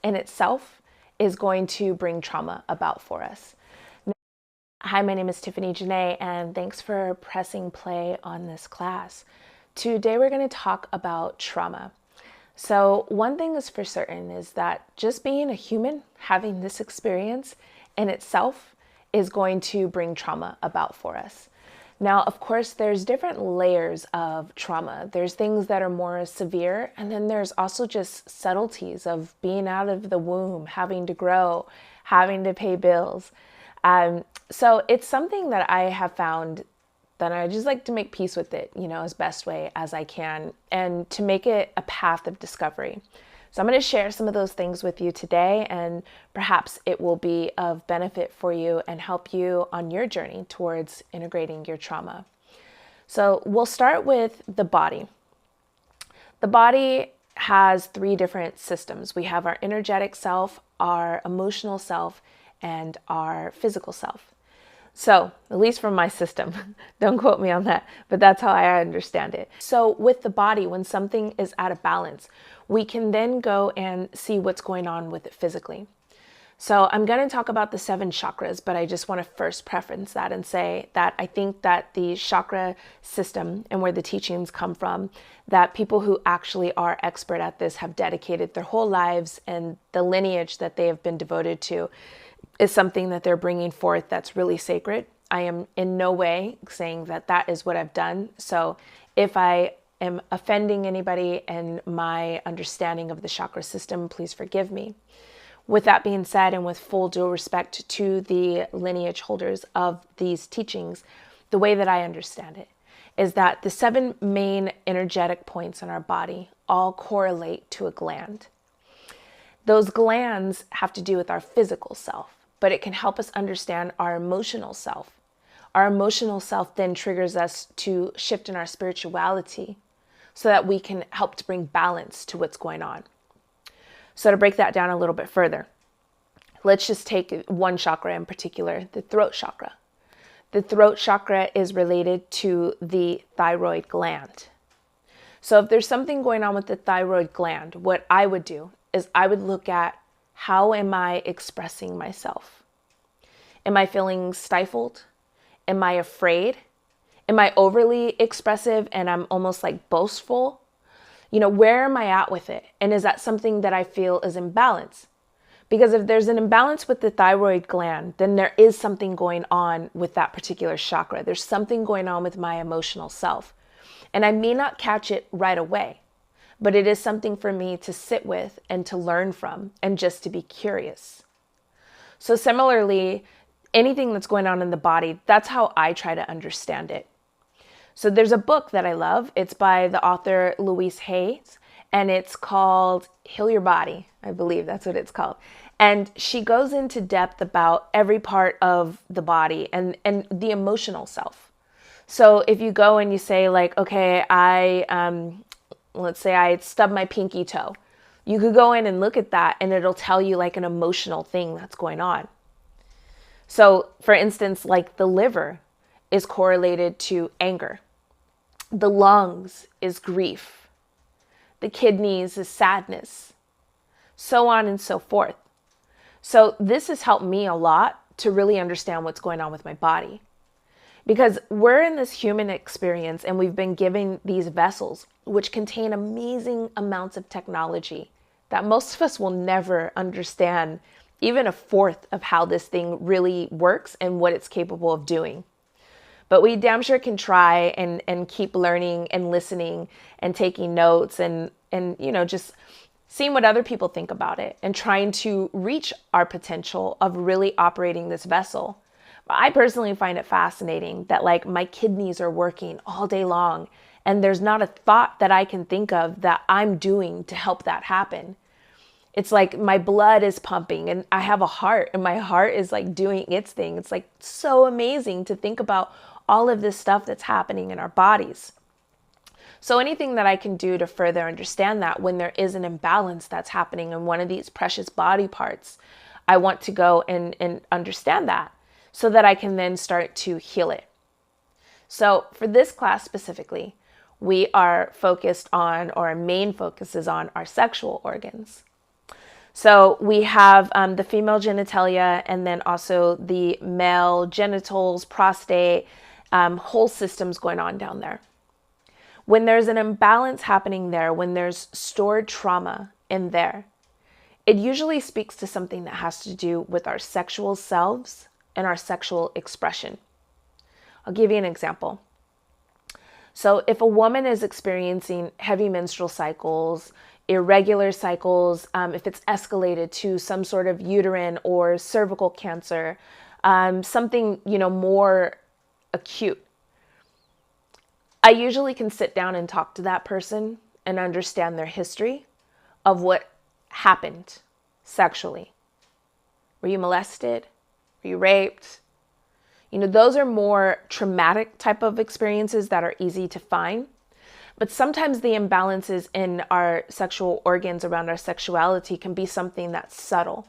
in itself is going to bring trauma about for us. Hi, my name is Tiffany Janae, and thanks for pressing play on this class. Today we're going to talk about trauma. So one thing is for certain is that just being a human, having this experience in itself is going to bring trauma about for us. Now, of course, there's different layers of trauma. There's things that are more severe, and then there's also just subtleties of being out of the womb, having to grow, having to pay bills. So it's something that I have found that I just like to make peace with it, as best way as I can, and to make it a path of discovery. So I'm going to share some of those things with you today, and perhaps it will be of benefit for you and help you on your journey towards integrating your trauma. So we'll start with the body. The body has 3 different systems. We have our energetic self, our emotional self, and our physical self. So, at least from my system, don't quote me on that, but that's how I understand it. So with the body, when something is out of balance, we can then go and see what's going on with it physically. So I'm going to talk about the 7 chakras, but I just want to first preference that and say that I think that the chakra system and where the teachings come from, that people who actually are expert at this have dedicated their whole lives, and the lineage that they have been devoted to is something that they're bringing forth that's really sacred. I am in no way saying that that is what I've done. So if I am offending anybody in my understanding of the chakra system, please forgive me. With that being said, and with full due respect to the lineage holders of these teachings, the way that I understand it is that the 7 main energetic points in our body all correlate to a gland. Those glands have to do with our physical self, but it can help us understand our emotional self. Our emotional self then triggers us to shift in our spirituality so that we can help to bring balance to what's going on. So to break that down a little bit further, let's just take one chakra in particular, the throat chakra. The throat chakra is related to the thyroid gland. So if there's something going on with the thyroid gland, what I would do is I would look at, how am I expressing myself? Am I feeling stifled? Am I afraid? Am I overly expressive and I'm almost like boastful? Where am I at with it? And is that something that I feel is imbalance? Because if there's an imbalance with the thyroid gland, then there is something going on with that particular chakra. There's something going on with my emotional self. And I may not catch it right away, but it is something for me to sit with and to learn from and just to be curious. So similarly, anything that's going on in the body, that's how I try to understand it. So there's a book that I love. It's by the author Louise Hay, and it's called Heal Your Body. I believe that's what it's called. And she goes into depth about every part of the body and the emotional self. So if you go and you say like, okay, let's say I stubbed my pinky toe. You could go in and look at that and it'll tell you like an emotional thing that's going on. So for instance, like the liver is correlated to anger. The lungs is grief. The kidneys is sadness. So on and so forth. So this has helped me a lot to really understand what's going on with my body. Because we're in this human experience and we've been given these vessels which contain amazing amounts of technology that most of us will never understand even a fourth of how this thing really works and what it's capable of doing. But we damn sure can try and keep learning and listening and taking notes and just seeing what other people think about it and trying to reach our potential of really operating this vessel. I personally find it fascinating that like my kidneys are working all day long and there's not a thought that I can think of that I'm doing to help that happen. It's like my blood is pumping and I have a heart and my heart is like doing its thing. It's like so amazing to think about all of this stuff that's happening in our bodies. So anything that I can do to further understand that when there is an imbalance that's happening in one of these precious body parts, I want to go and understand that so that I can then start to heal it. So for this class specifically, we are focused on, or our main focus is on our sexual organs. So we have the female genitalia and then also the male genitals, prostate, whole systems going on down there. When there's an imbalance happening there, when there's stored trauma in there, it usually speaks to something that has to do with our sexual selves and our sexual expression. I'll give you an example. So if a woman is experiencing heavy menstrual cycles, irregular cycles, if it's escalated to some sort of uterine or cervical cancer, something, more acute, I usually can sit down and talk to that person and understand their history of what happened sexually. Were you molested? Were you raped? Those are more traumatic type of experiences that are easy to find. But sometimes the imbalances in our sexual organs around our sexuality can be something that's subtle.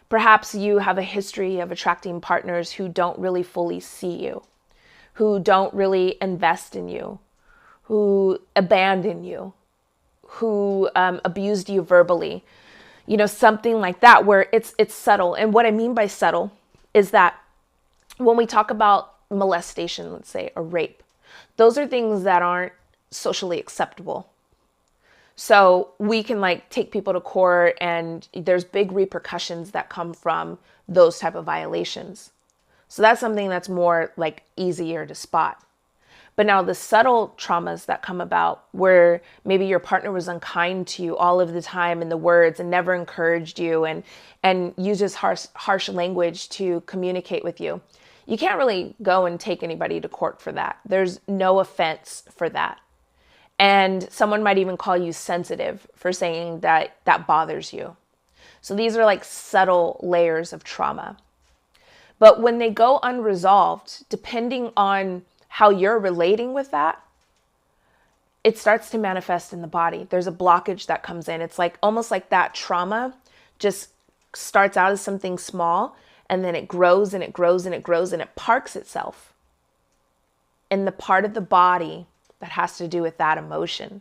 Perhaps you have a history of attracting partners who don't really fully see you, who don't really invest in you, who abandon you, who abused you verbally, something like that, where it's subtle. And what I mean by subtle is that when we talk about molestation, let's say, or rape, those are things that aren't socially acceptable. So we can take people to court and there's big repercussions that come from those type of violations. So that's something that's more easier to spot. But now the subtle traumas that come about where maybe your partner was unkind to you all of the time in the words and never encouraged you and uses harsh language to communicate with you. You can't really go and take anybody to court for that. There's no offense for that. And someone might even call you sensitive for saying that bothers you. So these are subtle layers of trauma. But when they go unresolved, depending on how you're relating with that, it starts to manifest in the body. There's a blockage that comes in. It's almost like that trauma just starts out as something small, and then it grows and it grows and it grows and it parks itself in the part of the body that has to do with that emotion.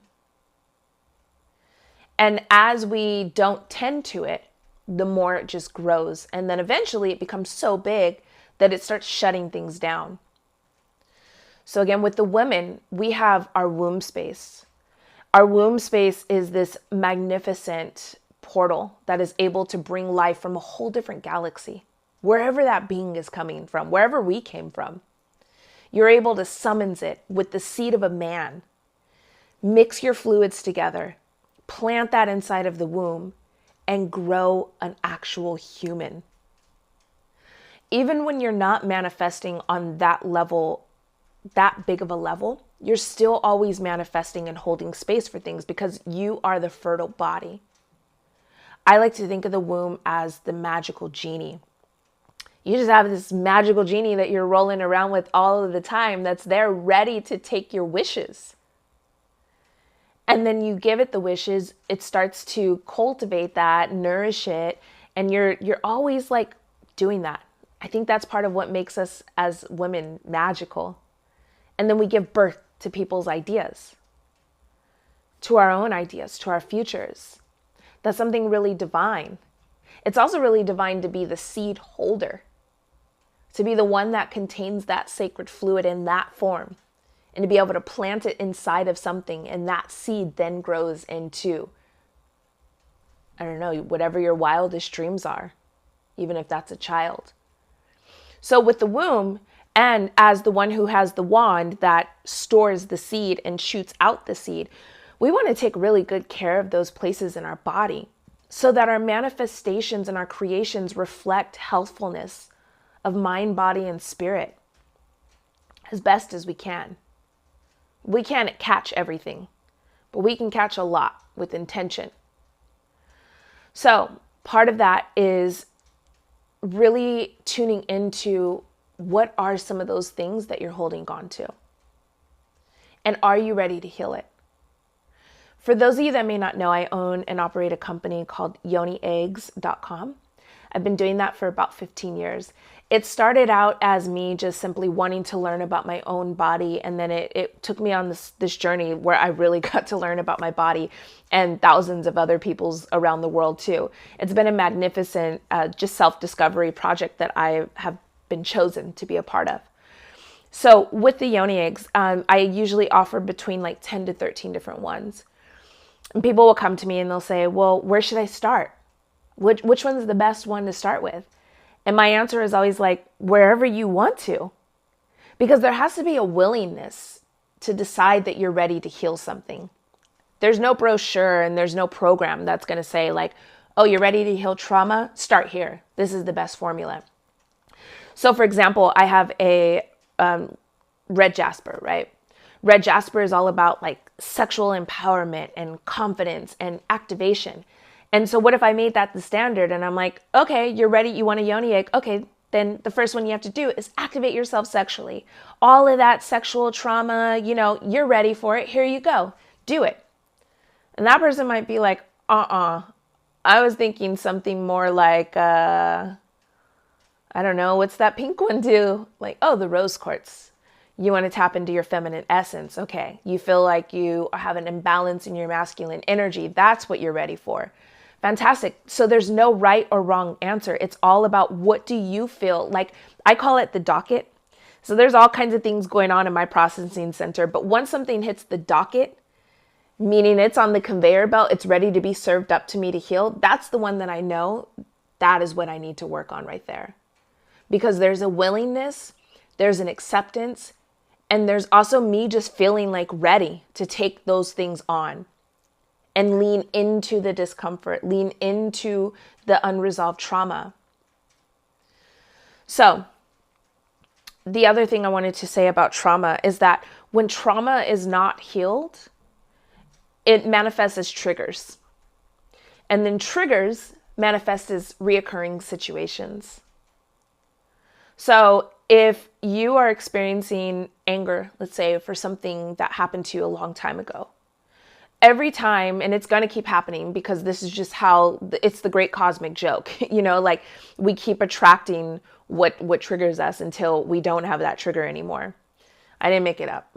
And as we don't tend to it, the more it just grows. And then eventually it becomes so big that it starts shutting things down. So again, with the women, we have our womb space. Our womb space is this magnificent portal that is able to bring life from a whole different galaxy, wherever that being is coming from, wherever we came from. You're able to summons it with the seed of a man, mix your fluids together, plant that inside of the womb, and grow an actual human. Even when you're not manifesting on that level, that big of a level, you're still always manifesting and holding space for things because you are the fertile body. I like to think of the womb as the magical genie. You just have this magical genie that you're rolling around with all of the time that's there ready to take your wishes. And then you give it the wishes, it starts to cultivate that, nourish it, and you're always doing that. I think that's part of what makes us as women magical. And then we give birth to people's ideas, to our own ideas, to our futures. That's something really divine. It's also really divine to be the seed holder, to be the one that contains that sacred fluid in that form, and to be able to plant it inside of something, and that seed then grows into, whatever your wildest dreams are, even if that's a child. So with the womb, and as the one who has the wand that stores the seed and shoots out the seed, we want to take really good care of those places in our body so that our manifestations and our creations reflect healthfulness of mind, body, and spirit as best as we can. We can't catch everything, but we can catch a lot with intention. So part of that is really tuning into what are some of those things that you're holding on to? And are you ready to heal it? For those of you that may not know, I own and operate a company called yonieggs.com. I've been doing that for about 15 years. It started out as me just simply wanting to learn about my own body. And then it took me on this journey where I really got to learn about my body and thousands of other people's around the world too. It's been a magnificent just self-discovery project that I have been chosen to be a part of. So with the yoni eggs, I usually offer between like 10 to 13 different ones. And people will come to me and they'll say, well, where should I start? Which one's the best one to start with? And my answer is always like, wherever you want to. Because there has to be a willingness to decide that you're ready to heal something. There's no brochure and there's no program that's going to say like, oh, you're ready to heal trauma? Start here. This is the best formula. So for example, I have a red jasper, right? Red jasper is all about like sexual empowerment and confidence and activation. And so what if I made that the standard and I'm like, okay, you're ready, you want a yoni egg. Okay, then the first one you have to do is activate yourself sexually. All of that sexual trauma, you're ready for it. Here you go. Do it. And that person might be like, I was thinking something more like, I don't know, what's that pink one do? Like, oh, the rose quartz. You want to tap into your feminine essence. Okay. You feel like you have an imbalance in your masculine energy. That's what you're ready for. Fantastic. So there's no right or wrong answer. It's all about what do you feel like. I call it the docket. So there's all kinds of things going on in my processing center. But once something hits the docket, meaning it's on the conveyor belt, it's ready to be served up to me to heal. That's the one that I know that is what I need to work on right there. Because there's a willingness, there's an acceptance, and there's also me just feeling like ready to take those things on and lean into the discomfort, lean into the unresolved trauma. So the other thing I wanted to say about trauma is that when trauma is not healed, it manifests as triggers. And then triggers manifest as reoccurring situations. So if you are experiencing anger, let's say for something that happened to you a long time ago, every time, and it's going to keep happening because this is just how it's the great cosmic joke, like we keep attracting what triggers us until we don't have that trigger anymore. I didn't make it up.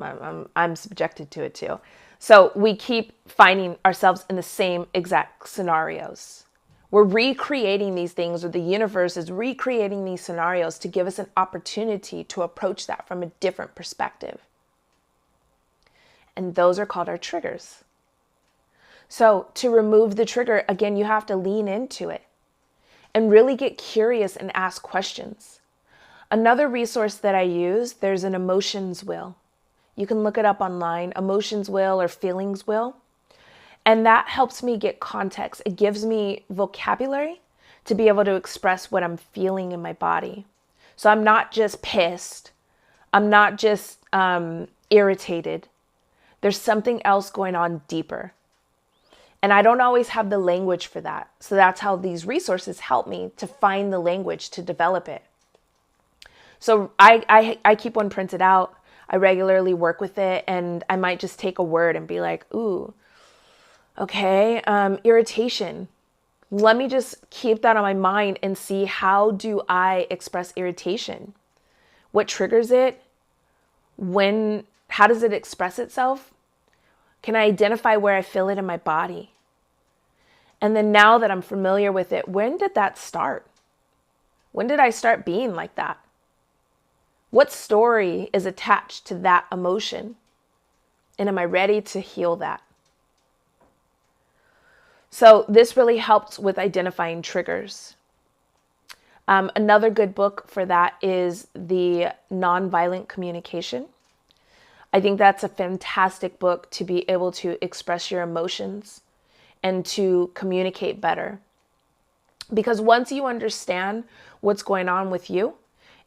I'm subjected to it too. So we keep finding ourselves in the same exact scenarios. We're recreating these things, or the universe is recreating these scenarios to give us an opportunity to approach that from a different perspective. And those are called our triggers. So to remove the trigger, again, you have to lean into it and really get curious and ask questions. Another resource that I use, there's an emotions wheel. You can look it up online, emotions wheel or feelings wheel. And that helps me get context. It gives me vocabulary to be able to express what I'm feeling in my body. So I'm not just pissed. I'm not just irritated. There's something else going on deeper. And I don't always have the language for that. So that's how these resources help me to find the language to develop it. So I keep one printed out. I regularly work with it, and I might just take a word and be like, ooh, okay, irritation. Let me just keep that on my mind and see, how do I express irritation? What triggers it? How does it express itself? Can I identify where I feel it in my body? And then now that I'm familiar with it, when did that start? When did I start being like that? What story is attached to that emotion? And am I ready to heal that? So this really helps with identifying triggers. Another good book for that is The Nonviolent Communication. I think that's a fantastic book to be able to express your emotions and to communicate better. Because once you understand what's going on with you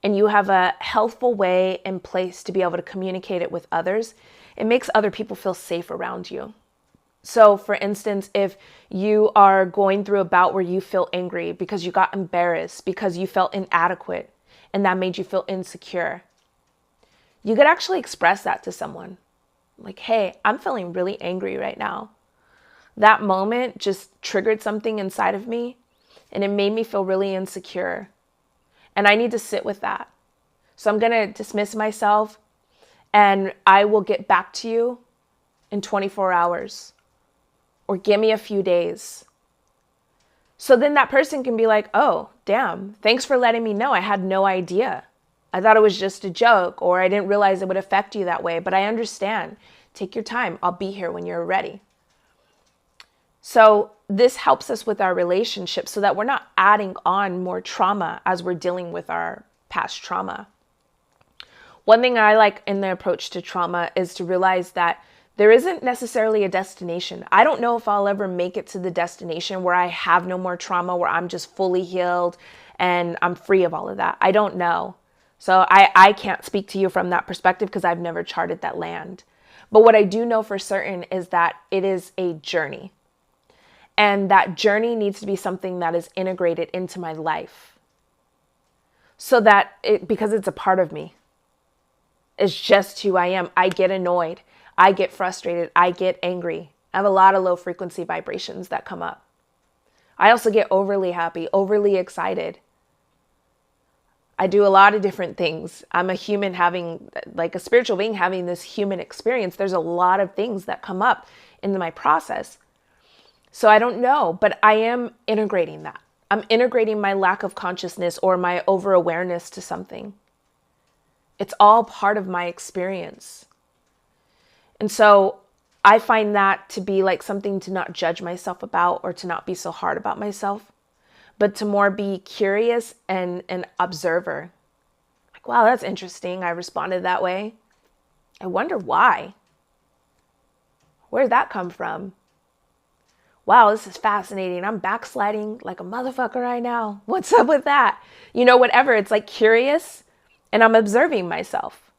and you have a healthful way in place to be able to communicate it with others, it makes other people feel safe around you. So for instance, if you are going through a bout where you feel angry because you got embarrassed, because you felt inadequate, and that made you feel insecure, you could actually express that to someone. Like, hey, I'm feeling really angry right now. That moment just triggered something inside of me. and it made me feel really insecure. And I need to sit with that. So I'm going to dismiss myself, and I will get back to you in 24 hours, or give me a few days. So then that person can be like, oh, damn, thanks for letting me know. I had no idea. I thought it was just a joke, or I didn't realize it would affect you that way, but I understand. Take your time. I'll be here when you're ready. So this helps us with our relationship so that we're not adding on more trauma as we're dealing with our past trauma. One thing I like in the approach to trauma is to realize that there isn't necessarily a destination. I don't know if I'll ever make it to the destination where I have no more trauma, where I'm just fully healed and I'm free of all of that. I don't know. So I can't speak to you from that perspective because I've never charted that land. But what I do know for certain is that it is a journey. And that journey needs to be something that is integrated into my life. So that because it's a part of me. It's just who I am. I get annoyed. I get frustrated. I get angry. I have a lot of low frequency vibrations that come up. I also get overly happy, overly excited. I do a lot of different things. I'm a human having, like a spiritual being having this human experience. There's a lot of things that come up in my process. So I don't know, but I am integrating that. I'm integrating my lack of consciousness or my over-awareness to something. It's all part of my experience. And so I find that to be like something to not judge myself about, or to not be so hard about myself, but to more be curious and an observer. Like, wow, that's interesting. I responded that way. I wonder why. Where'd that come from? Wow, this is fascinating. I'm backsliding like a motherfucker right now. What's up with that? You know, whatever. It's like curious, and I'm observing myself.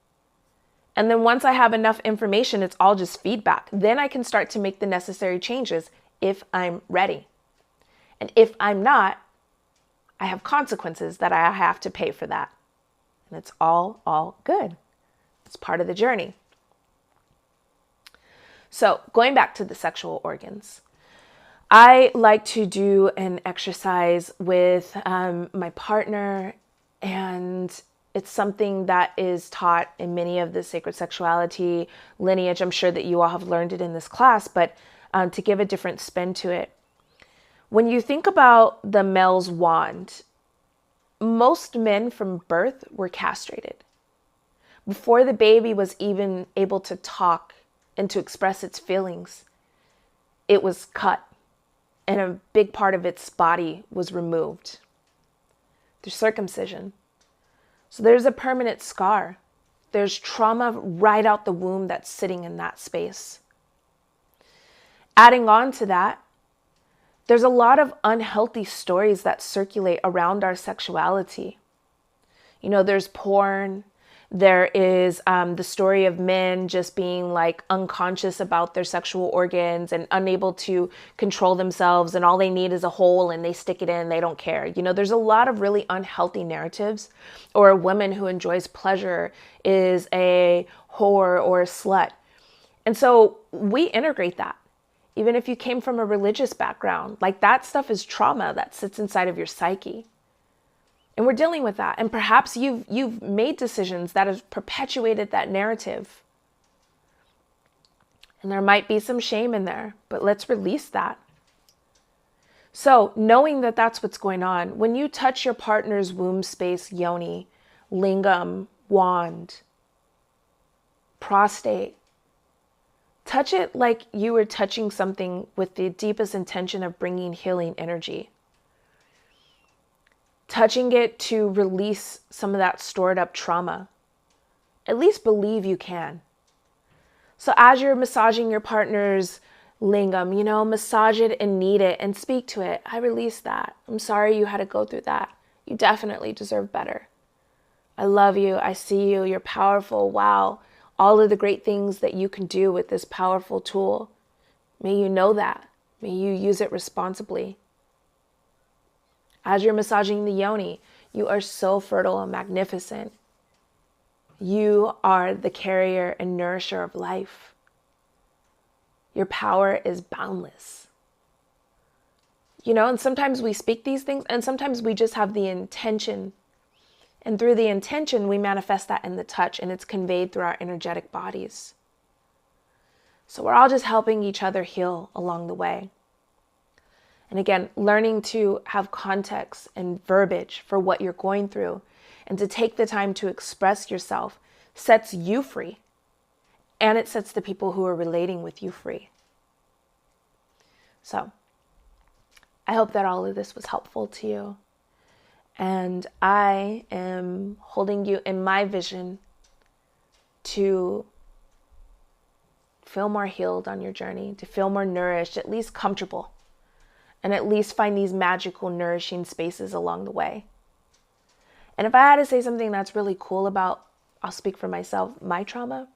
And then once I have enough information, it's all just feedback. Then I can start to make the necessary changes if I'm ready. And if I'm not, I have consequences that I have to pay for that. And it's all good. It's part of the journey. So going back to the sexual organs, I like to do an exercise with my partner, and it's something that is taught in many of the sacred sexuality lineage. I'm sure that you all have learned it in this class, but to give a different spin to it. When you think about the male's wand, most men from birth were castrated. Before the baby was even able to talk and to express its feelings, it was cut, and a big part of its body was removed through circumcision. So there's a permanent scar. There's trauma right out the womb that's sitting in that space. Adding on to that, there's a lot of unhealthy stories that circulate around our sexuality. You know, there's porn. There is the story of men just being like unconscious about their sexual organs and unable to control themselves, and all they need is a hole and they stick it in, they don't care. You know, there's a lot of really unhealthy narratives. Or a woman who enjoys pleasure is a whore or a slut. And so we integrate that. Even if you came from a religious background, like that stuff is trauma that sits inside of your psyche. And we're dealing with that. And perhaps you've made decisions that have perpetuated that narrative. And there might be some shame in there, but let's release that. So knowing that that's what's going on, when you touch your partner's womb space, yoni, lingam, wand, prostate, touch it like you were touching something with the deepest intention of bringing healing energy. Touching it to release some of that stored up trauma. At least believe you can. So as you're massaging your partner's lingam, you know, massage it and knead it and speak to it. I release that. I'm sorry you had to go through that. You definitely deserve better. I love you. I see you. You're powerful. Wow. All of the great things that you can do with this powerful tool. May you know that. May you use it responsibly. As you're massaging the yoni, you are so fertile and magnificent. You are the carrier and nourisher of life. Your power is boundless. And sometimes we speak these things, and sometimes we just have the intention. And through the intention, we manifest that in the touch, and it's conveyed through our energetic bodies. So we're all just helping each other heal along the way. And again, learning to have context and verbiage for what you're going through and to take the time to express yourself sets you free. And it sets the people who are relating with you free. So I hope that all of this was helpful to you. And I am holding you in my vision to feel more healed on your journey, to feel more nourished, at least comfortable, and at least find these magical, nourishing spaces along the way. And if I had to say something that's really cool about, I'll speak for myself, my trauma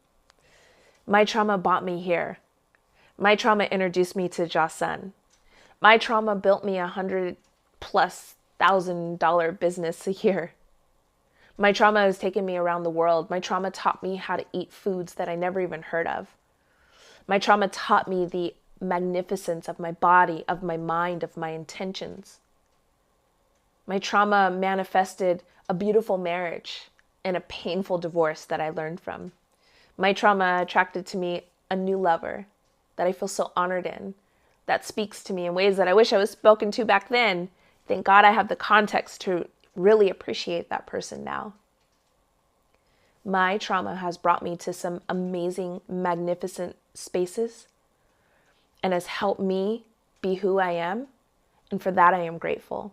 brought me here. My trauma introduced me to Jocelyn. My trauma built me $100,000+ business a year. My trauma has taken me around the world. My trauma taught me how to eat foods that I never even heard of. My trauma taught me the magnificence of my body, of my mind, of my intentions. My trauma manifested a beautiful marriage and a painful divorce that I learned from. My trauma attracted to me a new lover that I feel so honored in, that speaks to me in ways that I wish I was spoken to back then. Thank God I have the context to really appreciate that person now. My trauma has brought me to some amazing, magnificent spaces and has helped me be who I am. And for that, I am grateful.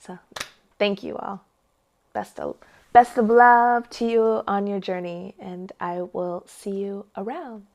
So thank you all. Best of love to you on your journey, and I will see you around.